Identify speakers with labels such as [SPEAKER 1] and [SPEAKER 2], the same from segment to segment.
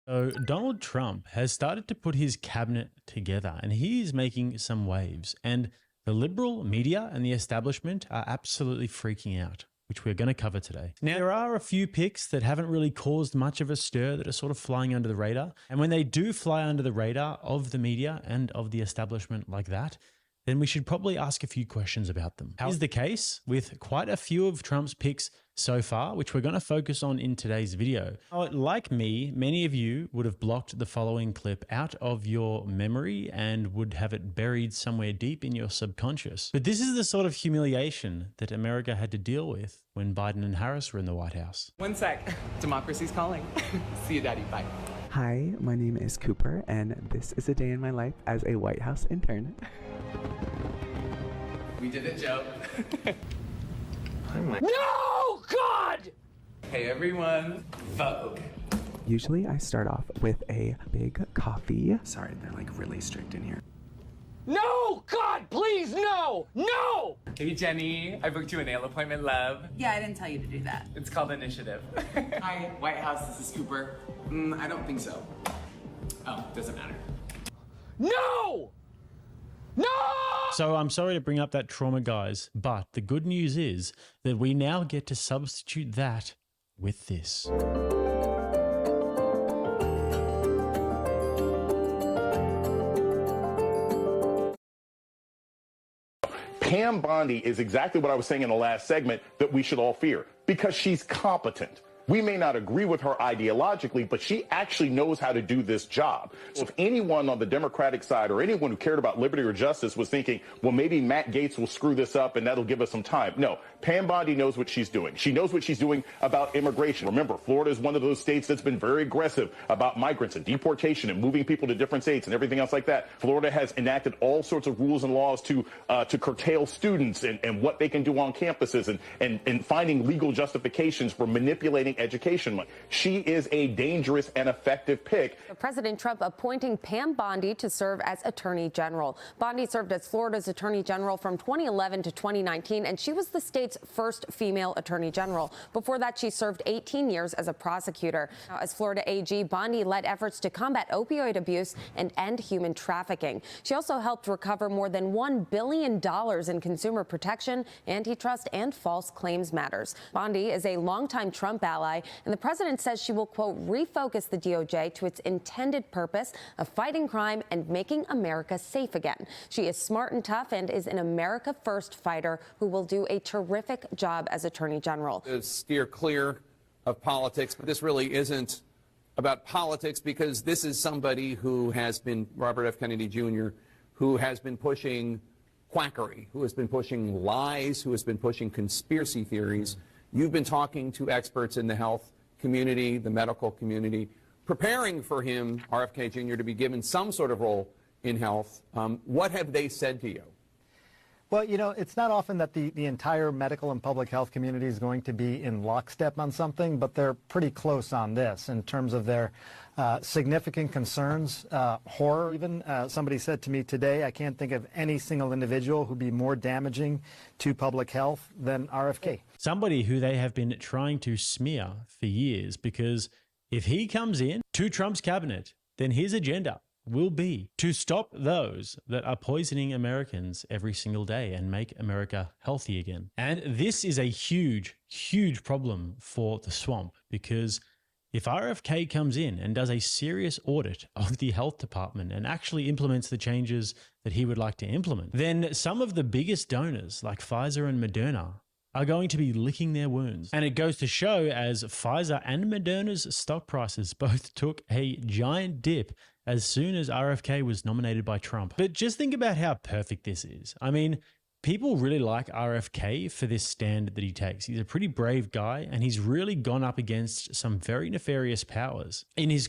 [SPEAKER 1] So Donald Trump has started to put his cabinet together and he is making some waves, and the liberal media and the establishment are absolutely freaking out, which we're going to cover today. Now, there are a few picks that haven't really caused much of a stir that are sort of flying under the radar. And when they do fly under the radar of the media and of the establishment like that, then we should probably ask a few questions about them. How is the case with quite a few of Trump's picks so far, which we're going to focus on in today's video. Like me, many of you would have blocked the following clip out of your memory and would have it buried somewhere deep in your subconscious. But this is the sort of humiliation that America had to deal with when Biden and Harris were in the White House.
[SPEAKER 2] One sec. Democracy's calling. See you, Daddy. Bye.
[SPEAKER 3] Hi, my name is Cooper, and this is a day in my life as a White House intern.
[SPEAKER 2] We did it, Joe.
[SPEAKER 4] No, God!
[SPEAKER 2] Hey, everyone. Vogue.
[SPEAKER 3] Usually I start off with a big coffee. Sorry, they're like really strict in here.
[SPEAKER 4] No, God, please, no! No!
[SPEAKER 2] Hey, Jenny. I booked you a nail appointment, love.
[SPEAKER 5] Yeah, I didn't tell you to do that.
[SPEAKER 2] It's called Initiative. Hi, White House. This is Cooper. I don't think so. Oh, doesn't matter.
[SPEAKER 4] No! No!
[SPEAKER 1] So I'm sorry to bring up that trauma, guys, but the good news is that we now get to substitute that with this.
[SPEAKER 6] Pam Bondi is exactly what I was saying in the last segment that we should all fear, because she's competent. We may not agree with her ideologically, but she actually knows how to do this job. So if anyone on the Democratic side or anyone who cared about liberty or justice was thinking, well, maybe Matt Gaetz will screw this up and that'll give us some time. No, Pam Bondi knows what she's doing. She knows what she's doing about immigration. Remember, Florida is one of those states that's been very aggressive about migrants and deportation and moving people to different states and everything else like that. Florida has enacted all sorts of rules and laws to curtail students and what they can do on campuses and finding legal justifications for manipulating education money. She is a dangerous and effective pick.
[SPEAKER 7] President Trump appointing Pam Bondi to serve as Attorney General. Bondi served as Florida's Attorney General from 2011 to 2019, and she was the state's first female Attorney General. Before that, she served 18 years as a prosecutor. Now, as Florida AG, Bondi led efforts to combat opioid abuse and end human trafficking. She also helped recover more than $1 billion in consumer protection, antitrust, and false claims matters. Bondi is a longtime Trump ally, and the president says she will, quote, refocus the DOJ to its intended purpose of fighting crime and making America safe again. She is smart and tough and is an America First fighter who will do a terrific job as Attorney General.
[SPEAKER 8] To steer clear of politics, but this really isn't about politics, because this is somebody who has been, Robert F. Kennedy Jr., who has been pushing quackery, who has been pushing lies, who has been pushing conspiracy theories. You've been talking to experts in the health community, the medical community, preparing for him, RFK Jr., to be given some sort of role in health. What have they said to you?
[SPEAKER 9] Well, you know, it's not often that the entire medical and public health community is going to be in lockstep on something, but they're pretty close on this in terms of their significant concerns, horror even. Somebody said to me today, I can't think of any single individual who'd be more damaging to public health than RFK.
[SPEAKER 1] Somebody who they have been trying to smear for years, because if he comes in to Trump's cabinet, then his agenda will be to stop those that are poisoning Americans every single day and make America healthy again. And this is a huge, huge problem for the swamp, because if RFK comes in and does a serious audit of the health department and actually implements the changes that he would like to implement, then some of the biggest donors like Pfizer and Moderna are going to be licking their wounds. And it goes to show, as Pfizer and Moderna's stock prices both took a giant dip as soon as RFK was nominated by Trump. But just think about how perfect this is. I mean, people really like RFK for this stand that he takes. He's a pretty brave guy, and he's really gone up against some very nefarious powers. In his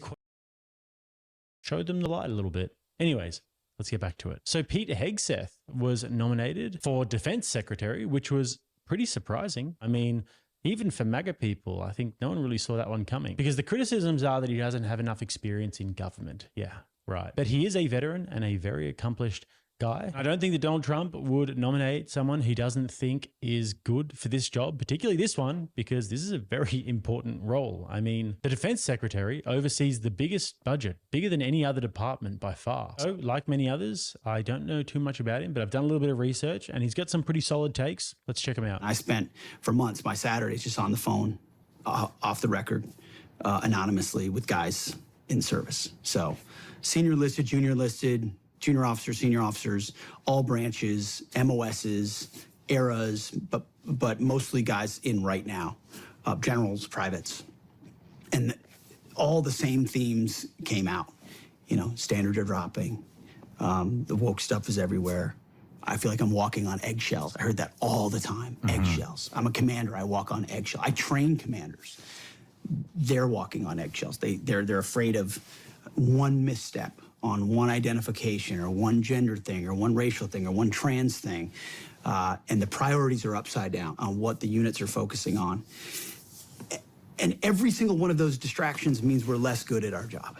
[SPEAKER 1] showed them the light a little bit. Anyways, let's get back to it. So Pete Hegseth was nominated for Defense Secretary, which was pretty surprising. I mean, even for MAGA people, I think no one really saw that one coming, because the criticisms are that he doesn't have enough experience in government. Yeah, right. But he is a veteran and a very accomplished guy. I don't think that Donald Trump would nominate someone he doesn't think is good for this job, particularly this one, because this is a very important role. I mean, the defense secretary oversees the biggest budget, bigger than any other department by far. So, like many others, I don't know too much about him, but I've done a little bit of research and he's got some pretty solid takes. Let's check him out.
[SPEAKER 5] I spent for months my Saturdays just on the phone, off the record, anonymously with guys in service. So senior listed, junior officers, senior officers, all branches, MOSs, eras, but mostly guys in right now, generals, privates. And all the same themes came out. You know, standards are dropping. The woke stuff is everywhere. I feel like I'm walking on eggshells. I heard that all the time, eggshells. I'm a commander, I walk on eggshells. I train commanders. They're walking on eggshells. They're afraid of one misstep on one identification or one gender thing or one racial thing or one trans thing. And the priorities are upside down on what the units are focusing on. And every single one of those distractions means we're less good at our job,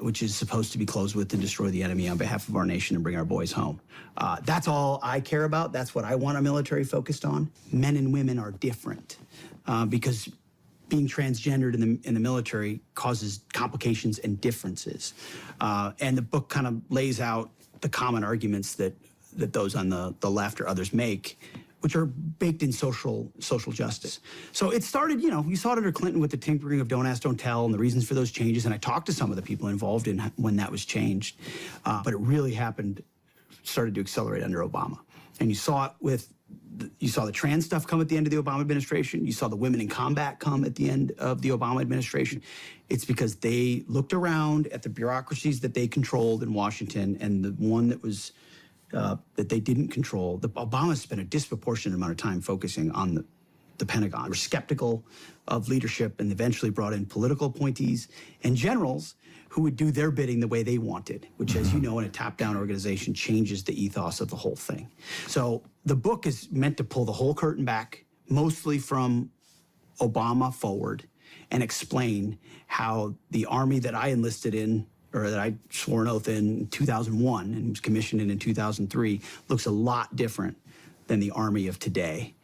[SPEAKER 5] which is supposed to be close with and destroy the enemy on behalf of our nation and bring our boys home. That's all I care about. That's what I want our military focused on. Men and women are different because being transgendered in the military causes complications and differences. And the book kind of lays out the common arguments that those on the left or others make, which are baked in social justice. So it started, you know, you saw it under Clinton with the tinkering of Don't Ask, Don't Tell and the reasons for those changes. And I talked to some of the people involved in when that was changed. But it really started to accelerate under Obama. And you saw it you saw the trans stuff come at the end of the Obama administration. You saw the women in combat come at the end of the Obama administration. It's because they looked around at the bureaucracies that they controlled in Washington and the one that was that they didn't control. Obama spent a disproportionate amount of time focusing on the Pentagon. Were skeptical of leadership and eventually brought in political appointees and generals who would do their bidding the way they wanted, which, as you know, in a top-down organization, changes the ethos of the whole thing. So the book is meant to pull the whole curtain back, mostly from Obama forward, and explain how the Army that I enlisted in, or that I swore an oath in 2001 and was commissioned in 2003, looks a lot different than the Army of today.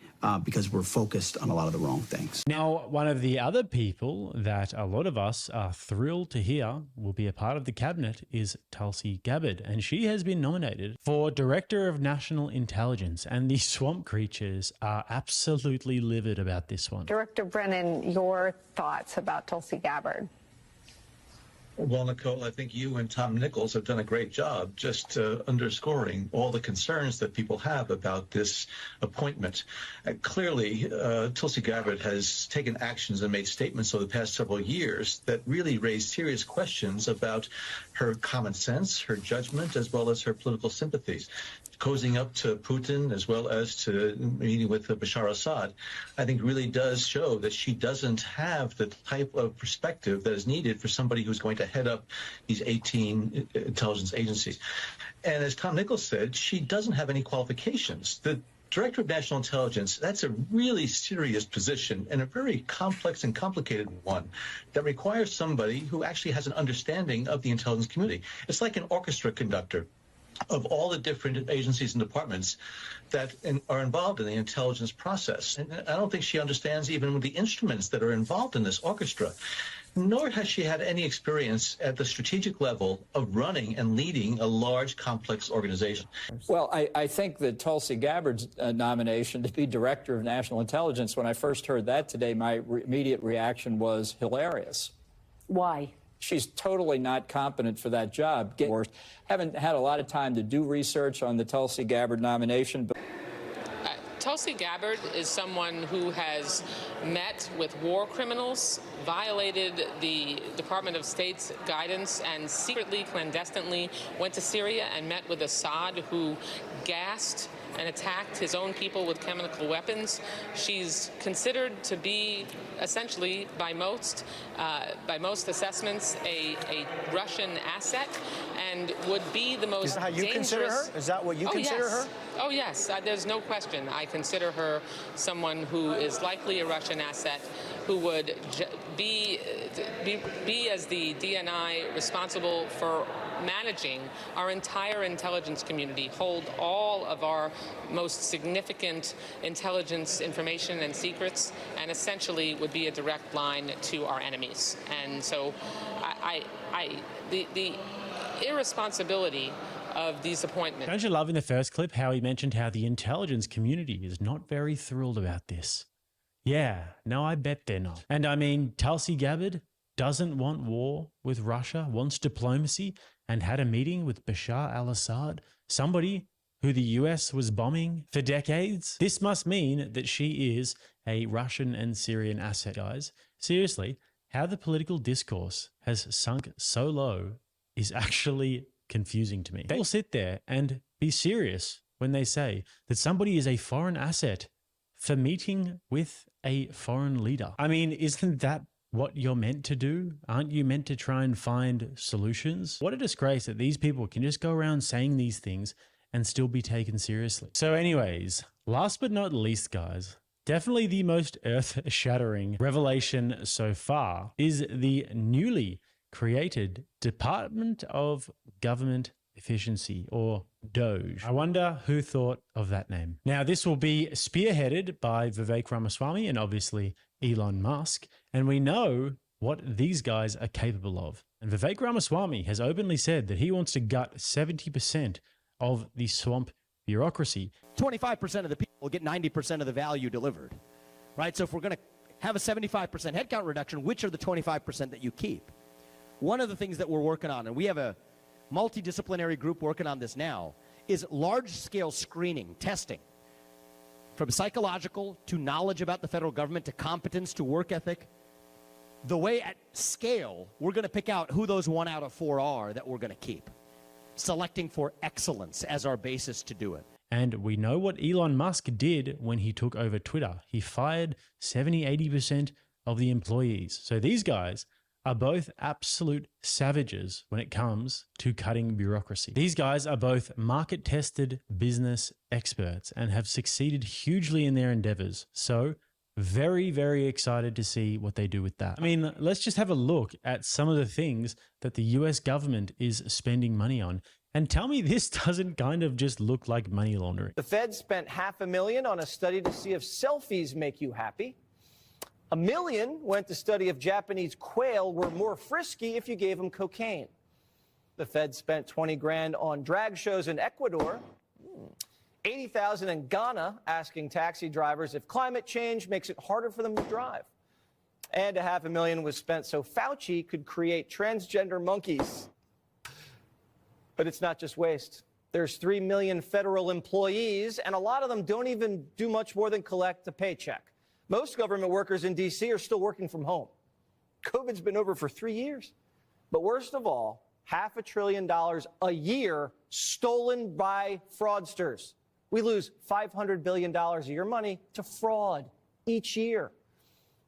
[SPEAKER 5] Because we're focused on a lot of the wrong things.
[SPEAKER 1] Now, one of the other people that a lot of us are thrilled to hear will be a part of the cabinet is Tulsi Gabbard, and she has been nominated for Director of National Intelligence, and the swamp creatures are absolutely livid about this one.
[SPEAKER 10] Director Brennan, your thoughts about Tulsi Gabbard?
[SPEAKER 11] Well, Nicole, I think you and Tom Nichols have done a great job just underscoring all the concerns that people have about this appointment. Clearly, Tulsi Gabbard has taken actions and made statements over the past several years that really raise serious questions about her common sense, her judgment, as well as her political sympathies. Cozying up to Putin as well as to meeting with Bashar Assad, I think really does show that she doesn't have the type of perspective that is needed for somebody who's going to head up these 18 intelligence agencies. And as Tom Nichols said, she doesn't have any qualifications. The Director of National Intelligence, that's a really serious position and a very complex and complicated one that requires somebody who actually has an understanding of the intelligence community. It's like an orchestra conductor of all the different agencies and departments that are involved in the intelligence process. And I don't think she understands even the instruments that are involved in this orchestra, nor has she had any experience at the strategic level of running and leading a large, complex organization.
[SPEAKER 12] Well, I think that Tulsi Gabbard's nomination to be Director of National Intelligence, when I first heard that today, my immediate reaction was hilarious.
[SPEAKER 10] Why?
[SPEAKER 12] She's totally not competent for that job. Haven't had a lot of time to do research on the Tulsi Gabbard nomination. But
[SPEAKER 13] Tulsi Gabbard is someone who has met with war criminals, violated the Department of State's guidance, and secretly, clandestinely went to Syria and met with Assad, who gassed and attacked his own people with chemical weapons. She's considered to be essentially, by most assessments, a Russian asset, and would be the most dangerous. Is that how you consider her?
[SPEAKER 14] Is that what you consider her?
[SPEAKER 13] Oh, yes. There's no question. I consider her someone who is likely a Russian asset, who would be as the DNI responsible for managing our entire intelligence community, hold all of our most significant intelligence information and secrets, and essentially would be a direct line to our enemies. And so the irresponsibility of these appointments.
[SPEAKER 1] Don't you love in the first clip how he mentioned how the intelligence community is not very thrilled about this? Yeah, no, I bet they're not. And I mean, Tulsi Gabbard doesn't want war with Russia, wants diplomacy, and had a meeting with Bashar al-Assad, somebody who the US was bombing for decades. This must mean that she is a Russian and Syrian asset, guys. Seriously, how the political discourse has sunk so low is actually confusing to me. They will sit there and be serious when they say that somebody is a foreign asset for meeting with a foreign leader. I mean, isn't that what you're meant to do? Aren't you meant to try and find solutions? What a disgrace that these people can just go around saying these things and still be taken seriously. So anyways, last but not least, guys, definitely the most earth-shattering revelation so far is the newly created Department of Government Efficiency, or DOGE. I wonder who thought of that name. Now, this will be spearheaded by Vivek Ramaswamy and obviously Elon Musk, and we know what these guys are capable of. And Vivek Ramaswamy has openly said that he wants to gut 70% of the swamp bureaucracy.
[SPEAKER 14] 25% of the people will get 90% of the value delivered, right? So if we're going to have a 75% headcount reduction, which are the 25% that you keep? One of the things that we're working on, and we have a multidisciplinary group working on this now, is large-scale screening, testing, from psychological to knowledge about the federal government to competence to work ethic. The way at scale, we're going to pick out who those 1 out of 4 are that we're going to keep, selecting for excellence as our basis to do it.
[SPEAKER 1] And we know what Elon Musk did when he took over Twitter. He fired 70-80% of the employees. So these guys are both absolute savages when it comes to cutting bureaucracy. These guys are both market-tested business experts and have succeeded hugely in their endeavors. So very, very excited to see what they do with that. I mean, let's just have a look at some of the things that the US government is spending money on. And tell me this doesn't kind of just look like money laundering.
[SPEAKER 15] The Fed spent $500,000 on a study to see if selfies make you happy. $1 million went to study if Japanese quail were more frisky if you gave them cocaine. The Fed spent 20 grand on drag shows in Ecuador. 80,000 in Ghana asking taxi drivers if climate change makes it harder for them to drive. And $500,000 was spent so Fauci could create transgender monkeys. But it's not just waste. There's 3 million federal employees, and a lot of them don't even do much more than collect a paycheck. Most government workers in D.C. are still working from home. COVID's been over for 3 years. But worst of all, $500 billion a year stolen by fraudsters. We lose $500 billion of your money to fraud each year.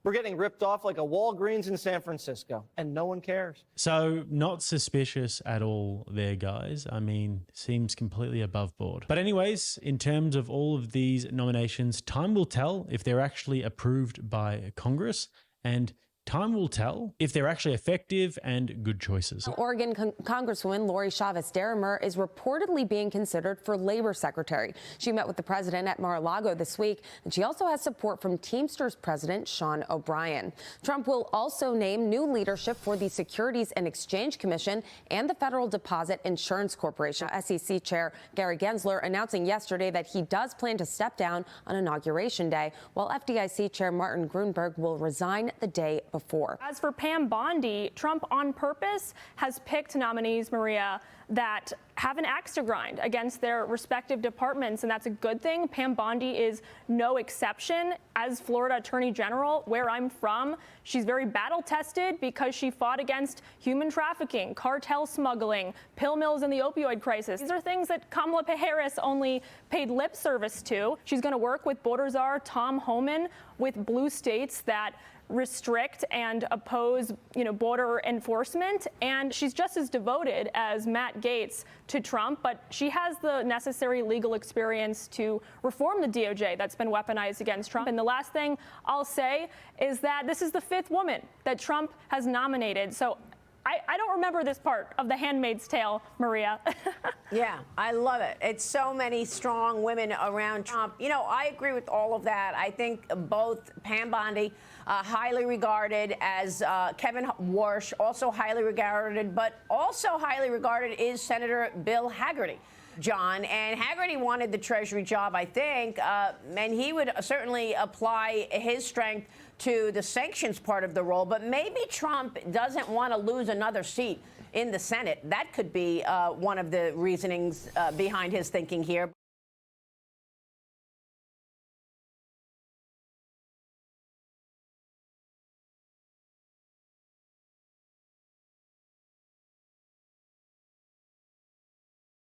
[SPEAKER 15] We're getting ripped off like a Walgreens in San Francisco, and no one cares.
[SPEAKER 1] So not suspicious at all there, guys. I mean, seems completely above board. But anyways, in terms of all of these nominations, time will tell if they're actually approved by Congress, and time will tell if they're actually effective and good choices.
[SPEAKER 7] Oregon Congresswoman Lori Chavez-Derrimer is reportedly being considered for labor secretary. She met with the president at Mar-a-Lago this week, and she also has support from Teamsters president Sean O'Brien. Trump will also name new leadership for the Securities and Exchange Commission and the Federal Deposit Insurance Corporation. SEC Chair Gary Gensler announcing yesterday that he does plan to step down on Inauguration Day, while FDIC Chair Martin Gruenberg will resign the day before.
[SPEAKER 16] As for Pam Bondi, Trump on purpose has picked nominees, Maria, that have an axe to grind against their respective departments, and that's a good thing. Pam Bondi is no exception. As Florida Attorney General, where I'm from, she's very battle-tested because she fought against human trafficking, cartel smuggling, pill mills, and the opioid crisis. These are things that Kamala Harris only paid lip service to. She's going to work with Border Czar Tom Homan with blue states that restrict and oppose, border enforcement. And she's just as devoted as Matt Gaetz to Trump, but she has the necessary legal experience to reform the DOJ that's been weaponized against Trump. And the last thing I'll say is that this is the 5th woman that Trump has nominated. So I don't remember this part of The Handmaid's Tale, Maria.
[SPEAKER 17] Yeah, I love it. It's so many strong women around Trump. I agree with all of that. I think both Pam Bondi, highly regarded, as Kevin Warsh, also highly regarded, but also highly regarded is Senator Bill Hagerty. John, and Hagerty wanted the Treasury job, I think, and he would certainly apply his strength to the sanctions part of the role, but maybe Trump doesn't want to lose another seat in the Senate. That could be one of the reasonings behind his thinking here.